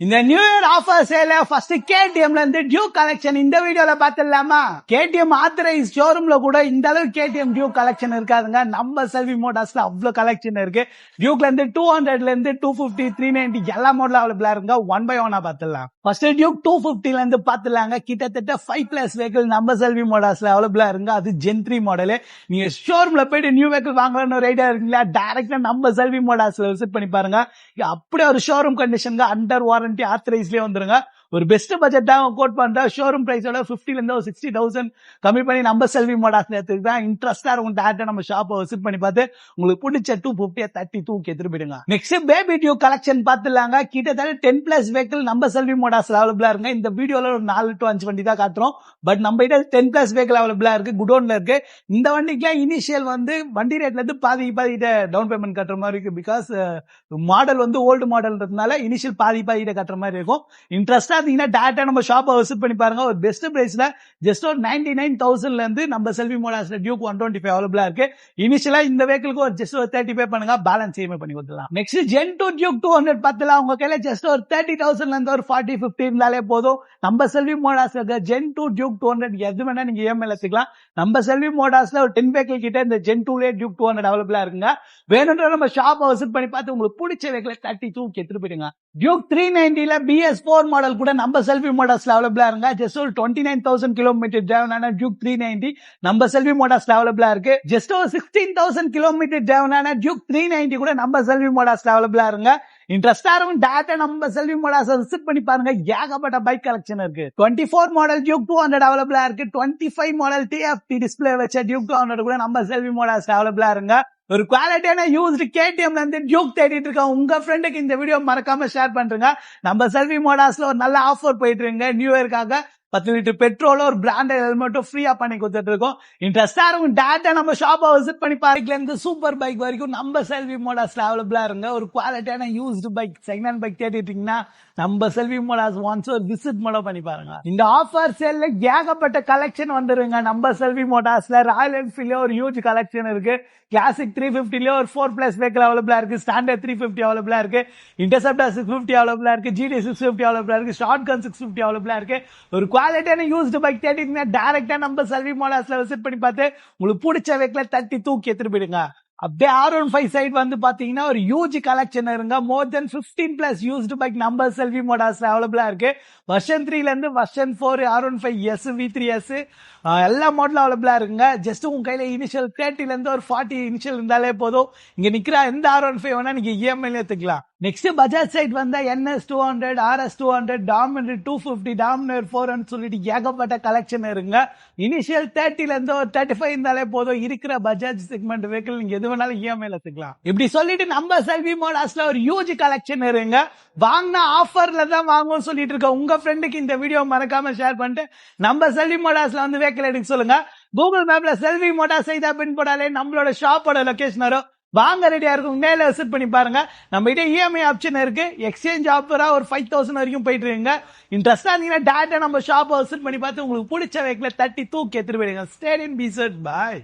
இந்த new year offer சேல first கேடிஎம்ல இருந்து டியூக் கலெக்ஷன் இந்த வீடியோல பாத்துடலாமா? கேடிஎம் ஆத்தரைஸ் ஷோரூம்ல கூட இந்த அளவுக்கு கேடிஎம் டியூக் கலெக்ஷன் இருக்காதுங்க. நம்ம செல்வி மோட்டார்ஸ்ல அவ்வளவு கலெக்ஷன் இருக்கு. டியூக்ல இருந்து 200ல இருந்து 250 390 எல்லா மாடலும் அவைலபிளா இருக்குங்க. ஒன் பை ஒன்னா பாத்துடலாம். ஃபர்ஸ்ட் டியூக் 250ல இருந்து பாத்துலாங்க. கிட்டத்தட்ட 5+ வெஹிக்கிள் நம்ம செல்வி மோட்டார்ஸ்ல அவைலபிளா இருங்க. அது ஜென் 3 மாடல். நீங்க ஷோரூம்ல போயிட்டு நியூ வெஹிக்கிள் வாங்கலாம்னு ஒரு ஐடியா இருக்குங்களா? டைரக்டா நம்ம செல்வி மோட்டார்ஸ்ல விசிட் பண்ணி பாருங்க. அப்படியே ஒரு ஷோரூம் கண்டிஷன் அண்டர் வாரண்டி ஆத்தரைஸ்லயே வந்துருங்க. ஒரு பெஸ்ட் பட்ஜெட் தான் கோட் பண்ற. ஷோரூம் பிரைஸோட 50ல இருந்து 60,000 கம்மி பண்ணி நம்ம செல்வி மோட்டார்ஸ் எடுத்துக்கிட்டா இன்ட்ரெஸ்டா இருக்கும். டேரக்டா நம்ம ஷாப்பை விசிட் பண்ணி பார்த்து உங்களுக்கு பிடிச்ச 250 30 தூக்கி எடுத்துட்டு போயிடுங்க. நெக்ஸ்ட் பேபி டியூக் கலெக்ஷன் பாத்துலாங்க. கிட்டத்தட்ட 10+ வெஹிக்கிள் நம்ம செல்வி மோட்டார்ஸ் அவைலபிளா இருங்க. இந்த வீடியோல ஒரு 4 to 5 வண்டி தான் காட்டுறோம். பட் நம்ம கிட்ட 10+ வெஹிக்கிள் அவைலபிளா இருக்கு. குடோன்ல இருக்கு. இந்த வண்டிக்கு இனிஷியல் வண்டி ரேட்ல இருந்து பாதி டவுன் பேமெண்ட் கட்டுற மாதிரி இருக்கு. பிகாஸ் மாடல் ஓல்டு மாடல்ன்றதுனால இனிஷியல் பாதி கட்டுற மாதிரி இருக்கும். இன்ட்ரெஸ்டா டேரக்டா நம்ம ஷாப்பை விசிட் பண்ணி பாருங்க. ஒரு பெஸ்ட் பிரைஸ்ல ஜஸ்ட் ஒரு 99,000ல இருந்து நம்ம செல்வி மோட்டார்ஸ்ல டியூக் 125 அவைலபிளா இருக்கு. இனிஷியலா இந்த வெஹிக்கிளுக்கு ஒரு ஜஸ்ட் ஒரு 30 பே பண்ணுங்க. பேலன்ஸ் இஎம்ஐ பண்ணி கொடுத்துடலாம். நெக்ஸ்ட் ஜென் 2 டியூக் 200 பார்த்தலாம். உங்க கையில ஜஸ்ட் ஒரு 30,000ல இருந்து ஒரு 40-50 இருந்தாலே போதும். நம்ம செல்வி மோட்டார்ஸ்ல இருக்க ஜென் 2 டியூக் 200 எது வேணா நீங்க இஎம்ஐ எடுத்துக்கலாம். நம்ம செல்வி மோட்டார்ஸ்ல ஒரு 10 வெஹிக்கிள் கிட்ட இந்த ஜென் 2ல டியூக் 200 அவைலபிளா இருக்குங்க. வேணும்ன்ற நம்ம ஷாப்பை விசிட் பண்ணி பார்த்து உங்களுக்கு பிடிச்ச வெஹிக்கிளை 30 தூக்கி எடுத்துட்டு போயிடுங்க. டியூக் 390ல BS4 மாடல் கூட நம்ம செல்வி மோட்டார்ஸ்ல அவைலபிளா இருங்க. ஜஸ்ட் ஒரு 29,000 கிலோமீட்டர் டிரைவ் டியூக் 390 நம்ம செல்வி மோட்டார்ஸ்ல அவைலபிளா இருக்கு. ஜஸ்ட் ஒரு 16,000 கிலோமீட்டர் டிரைவ் டியூக் 390 கூட நம்ம செல்வி மோட்டார்ஸ்ல அவைலபிளா இருங்க. இன்ட்ரெஸ்டா இருக்கும். டேரக்டா நம்ம செல்வி மோட்டார்ஸ் விசிட் பண்ணி பாருங்க. ஏகப்பட்ட பைக் கலெக்ஷன் இருக்கு. 24 மாடல் டியூக் 200 அவைலபிளா இருக்கு. 25 மாடல் TFT டிஸ்பிளே வச்ச டியூக் 200 கூட நம்ம செல்வி மோட்டார்ஸ்ல அவைலபிளா இருங்க. ஒரு குவாலிட்டியான யூஸ்டு கேடிஎம்ல இருந்து டியூக் தேடிட்டு இருக்க உங்க ஃப்ரெண்டுக்கு இந்த வீடியோ மறக்காம ஷேர் பண்றீங்க. நம்ம செல்வி மோட்டார்ஸ்ல ஒரு நல்ல ஆஃபர் போயிட்டு இருங்க. நியூ இயர்க்காக 10 லிட்டர் பெட்ரோல ஒரு பிராண்டட் ஹெல்மெட்டும் ஃப்ரீயா பண்ணி கொடுத்துட்டு இருக்கோம். இன்ட்ரெஸ்டா இருக்கும். டேரக்டா நம்ம ஷாப்பை விசிட் பண்ணி பைக்ல இருந்து சூப்பர் பைக் வரைக்கும் நம்ம செல்வி மோட்டார்ஸ்ல அவைலபிளா இருங்க. ஒரு குவாலிட்டியான used bike second hand bike தேடிட்டீங்கன்னா நம்ம செல்வி மோட்டார்ஸ் ஒன்ஸ் ஒரு விசிட் மட்டும் பண்ணி பாருங்க. இந்த ஆஃபர் சேல்ல ஏகப்பட்ட கலெக்ஷன் வந்துருங்க. நம்ம செல்வி மோட்டார்ஸ்ல ராயல் என்ஃபீல்ட்ல ஒரு ஹியூஜ் கலெக்ஷன் இருக்கு. கிளாசிக் 350ல ஒரு 4+ வெஹிக்கிள் அவைலபிளா இருக்கு. ஸ்டாண்டர்ட் 350 அவைலபிளா இருக்கு. இன்டர்செப்டர் 650 அவைலபிளா இருக்கு. GT 650 அவைலபிளா இருக்கு. ஷார்ட் கன் 650 அவைலபிளா இருக்கு. ஒரு குவாலிட்டியான யூஸ்டு பைக் தேடிட்டீங்கன்னா டைரக்டா நம்ம செல்வி மோட்டார்ஸ்ல விசிட் பண்ணி பார்த்து உங்களுக்கு பிடிச்ச வெஹிக்கிளை 30 தூக்கி எடுத்துட்டு போயிடுங்க. அப்படியே R15 சைடு பாத்தீங்கன்னா ஒரு ஹியூஜ் கலெக்ஷன் இருங்க. மோர் தென் 15+ யூஸ்டு பைக் நம்ம செல்வி மோட்டார்ஸ்ல அவைலபிளா இருக்கு. வெர்ஷன் 3ல இருந்து வெர்ஷன் 4 R15S V3S எல்லா மாடலும் அவைலபிளா இருக்குங்க. ஜஸ்ட் உங்க கையில இனிஷியல் 30ல இருந்து ஒரு 40 இனிஷியல் இருந்தாலே போதும். இங்க நிக்கிற எந்த R15 வேணா நீங்க இஎம்ஐல எடுத்துக்கலாம். Next Bajaj side NS 200 RS 200 Dominar 250 Dominar 400 சொல்லிட்டு ஏகப்பட்ட கலெக்ஷன் இருங்க. இனிஷியல் 30ல இருந்து ஒரு 35 இருந்தாலே போதும். இருக்கிற பஜாஜ் செக்மெண்ட் வெஹிக்கிள் நீங்க எது வேணாலும் இஎம்ஐல எடுத்துக்கலாம். இப்படி சொல்லிட்டு நம்ம செல்வி மோட்டார்ஸ்ல ஒரு ஹியூஜ் கலெக்ஷன் இருங்க. வாங்கினா ஆஃபர்ல தான் வாங்குவோம் சொல்லிட்டு இருக்க உங்க ஃப்ரெண்டுக்கு இந்த வீடியோ மறக்காம ஷேர் பண்ணிட்டு நம்ம செல்வி மோட்டார்ஸ்ல வெஹிக்கிள் எடுக்க சொல்லுங்க. கூகுள் மேப்ல செல்வி மோட்டார்ஸ் பின் போடாலே நம்மளோட ஷாப்போட லொகேஷன் வரும். வாங்க ரெடியா இருக்கும். நேர்ல விசிட் பண்ணி பாருங்க. நம்ம கிட்ட இஎம்ஐ ஆப்ஷன் இருக்கு. எக்ஸ்சேஞ்ச் ஆஃபரா ஒரு 5,000 வரைக்கும் போயிட்டு இருக்குங்க. இன்ட்ரெஸ்டா இருந்தீங்கன்னா டேரக்டா நம்ம ஷாப்பை விசிட் பண்ணி பார்த்து உங்களுக்கு பிடிச்ச வெஹிக்கிளை 30 தூக்கி எடுத்துட்டு போயிடுங்க. Stay in B set. By.